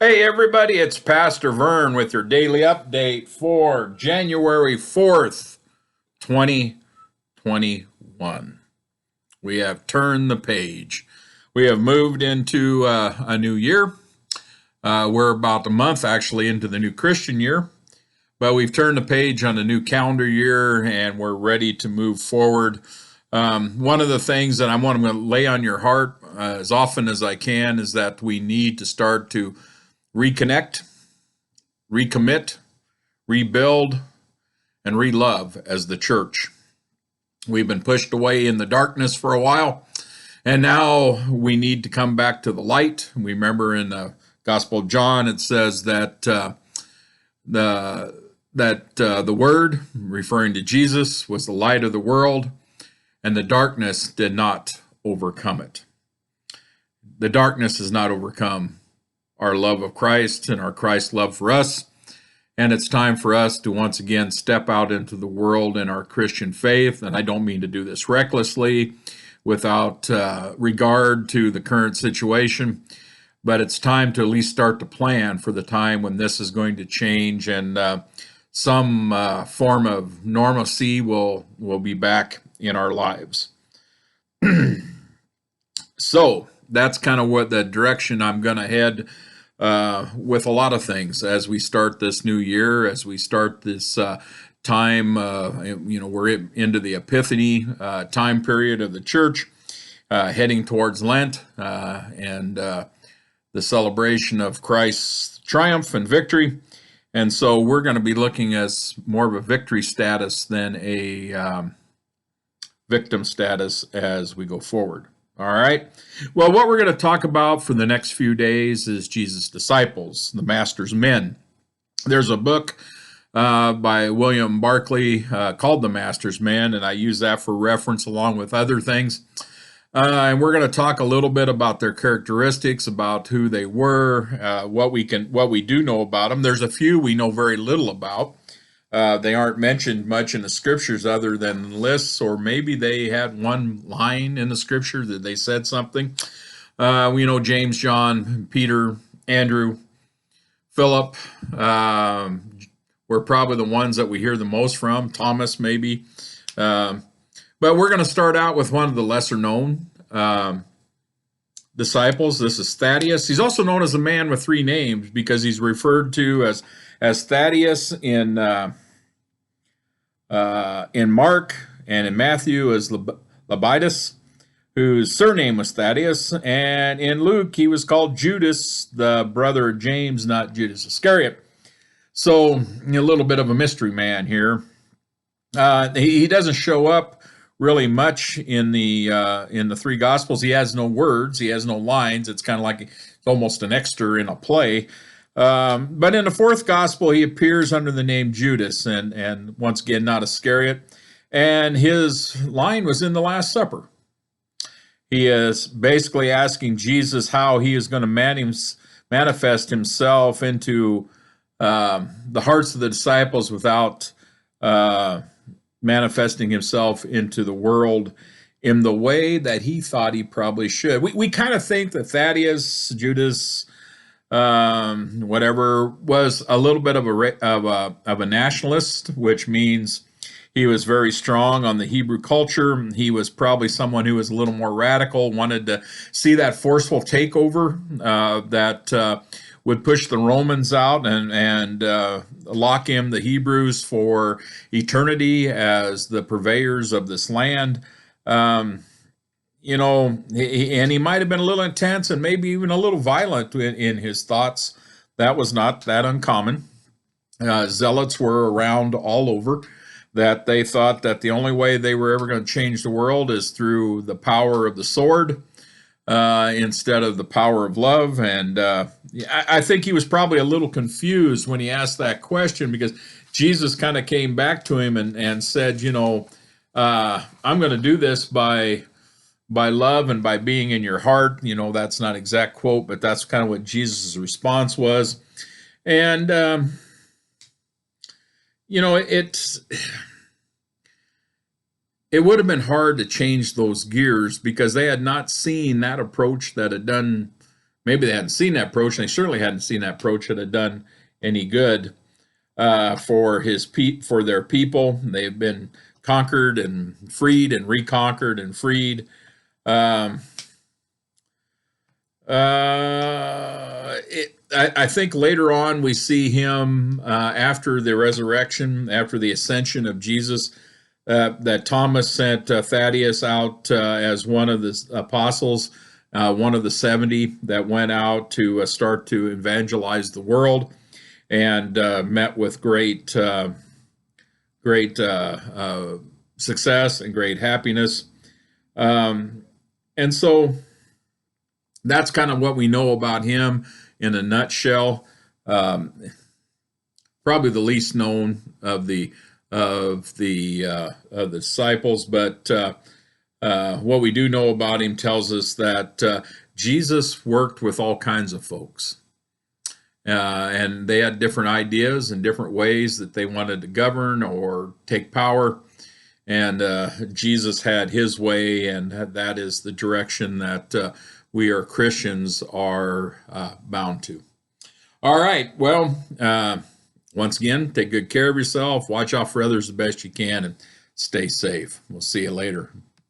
Hey everybody, it's Pastor Vern with your daily update for January 4th, 2021. We have turned the page. We have moved into a new year. We're about a month actually into the new Christian year, but we've turned the page on the new calendar year and we're ready to move forward. One of the things that I want to lay on your heart as often as I can is that we need to start to reconnect, recommit, rebuild, and relove as the church. We've been pushed away in the darkness for a while, and now we need to come back to the light. Remember in the Gospel of John, it says that the Word, referring to Jesus, was the light of the world, and the darkness did not overcome it. The darkness has not overcome our love of Christ and our Christ love for us. And it's time for us to once again step out into the world in our Christian faith. And I don't mean to do this recklessly without regard to the current situation, but it's time to at least start to plan for the time when this is going to change and some form of normalcy will be back in our lives. So that's kind of what the direction I'm going to head with a lot of things as we start this new year, as we start this time, we're into the Epiphany time period of the church, heading towards Lent and the celebration of Christ's triumph and victory. And so we're going to be looking as more of a victory status than a victim status as we go forward. All right. Well, what we're going to talk about for the next few days is Jesus' disciples, the Master's men. There's a book by William Barclay called The Master's Men, and I use that for reference along with other things. And we're going to talk a little bit about their characteristics, about who they were, what we do know about them. There's a few we know very little about. They aren't mentioned much in the scriptures other than lists, or maybe they had one line in the scripture that they said something. We know James, John, Peter, Andrew, Philip were probably the ones that we hear the most from, Thomas maybe. But we're going to start out with one of the lesser known disciples. This is Thaddaeus. He's also known as the man with three names because he's referred to as Thaddaeus in Mark and in Matthew as Levitus, whose surname was Thaddaeus, and in Luke he was called Judas, the brother of James, not Judas Iscariot. So a little bit of a mystery man here. He doesn't show up really much in the three Gospels. He has no words. He has no lines. It's kind of like it's almost an extra in a play. But in the fourth gospel, he appears under the name Judas, and once again, not Iscariot. And his line was in the Last Supper. He is basically asking Jesus how he is going to manifest himself into the hearts of the disciples without manifesting himself into the world in the way that he thought he probably should. We kind of think that Thaddeus, Judas, whatever, was a little bit of a nationalist, which means he was very strong on the Hebrew culture. He was probably someone who was a little more radical, wanted to see that forceful takeover that would push the Romans out and lock in the Hebrews for eternity as the purveyors of this land. And he might have been a little intense and maybe even a little violent in his thoughts. That was not that uncommon. Zealots were around all over, that they thought that the only way they were ever going to change the world is through the power of the sword instead of the power of love. And I think he was probably a little confused when he asked that question, because Jesus kind of came back to him and said, I'm going to do this by love and by being in your heart. That's not exact quote, but that's kind of what Jesus' response was. And, it would have been hard to change those gears because they had not seen that approach that had done maybe they hadn't seen that approach, and they certainly hadn't seen that approach that had done any good for their people. They've been conquered and freed and reconquered and freed. Um, I think later on we see him after the resurrection, after the ascension of Jesus, that Thomas sent Thaddaeus out as one of the apostles, one of the 70 that went out to start to evangelize the world, and met with great success and great happiness. And so that's kind of what we know about him in a nutshell. Probably the least known of the disciples, but what we do know about him tells us that Jesus worked with all kinds of folks. And they had different ideas and different ways that they wanted to govern or take power. And Jesus had his way, and that is the direction that we are Christians are bound to. All right. Well, once again, take good care of yourself. Watch out for others the best you can, and stay safe. We'll see you later.